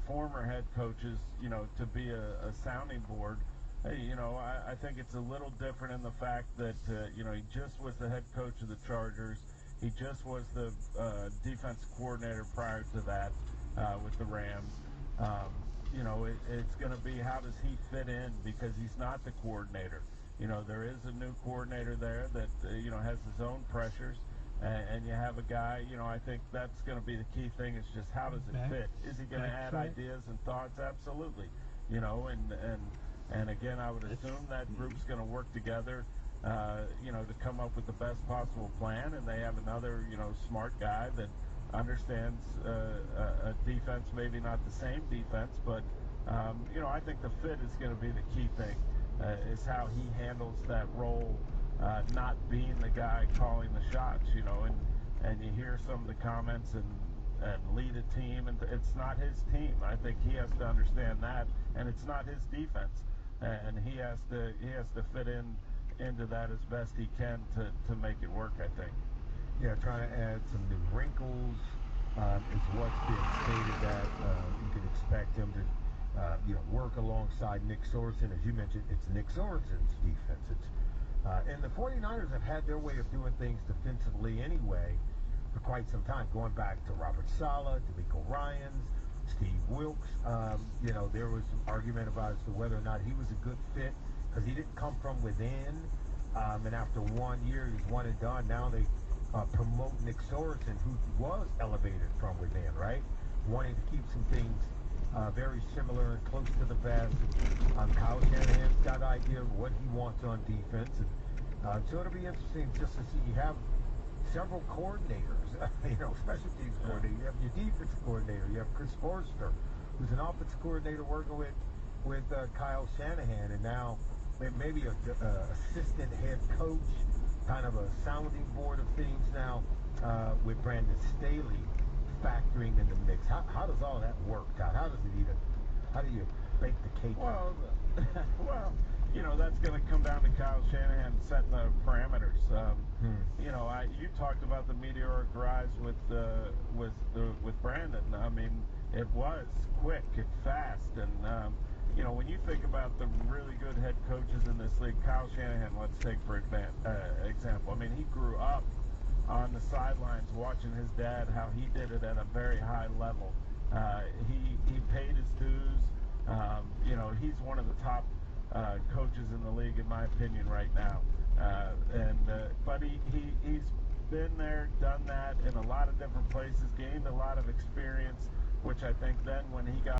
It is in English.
former head coaches, to be a sounding board. Hey, I think it's a little different in the fact that, he just was the head coach of the Chargers. He just was the defense coordinator prior to that with the Rams. It's going to be how does he fit in, because he's not the coordinator. There is a new coordinator there that, has his own pressures. And you have a guy, I think that's going to be the key thing, is just how does it fit? Is he going to add ideas and thoughts? Absolutely. And again, I would assume that group's going to work together, to come up with the best possible plan. And they have another, smart guy that understands a defense, maybe not the same defense, but, I think the fit is going to be the key thing, is how he handles that role, not being the guy calling the shots, and you hear some of the comments and lead a team, and it's not his team. I think he has to understand that, and it's not his defense, and he has to fit into that as best he can to make it work, I think. Yeah, trying to add some new wrinkles is what's been stated, that you can expect him to work alongside Nick Sorensen. As you mentioned, it's Nick Sorensen's defense. And the 49ers have had their way of doing things defensively anyway for quite some time, going back to Robert Saleh, DeMeco Ryans, Steve Wilkes. There was some argument about as to whether or not he was a good fit, because he didn't come from within. And after 1 year, he's one and done. Now they promote Nick Sorensen, who was elevated from within, right? Wanting to keep some things very similar and close to the vest. Kyle Shanahan's got an idea of what he wants on defense. And so it'll be interesting just to see. You have several coordinators, special teams coordinator. You have your defense coordinator. You have Chris Forrester, who's an offensive coordinator working with Kyle Shanahan, and now maybe a assistant head coach, kind of a sounding board of things now with Brandon Staley factoring in the mix. How does all that work, Todd? How do you bake the cake? Well, that's going to come down to Kyle Shanahan setting the parameters. You talked about the meteoric rise with Brandon. I mean, it was quick and fast, and when you think about the really good head coaches in this league, Kyle Shanahan, let's take for example. I mean, he grew up on the sidelines watching his dad, how he did it at a very high level. He paid his dues. He's one of the top coaches in the league, in my opinion, right now. But he's been there, done that in a lot of different places, gained a lot of experience, which I think then when he got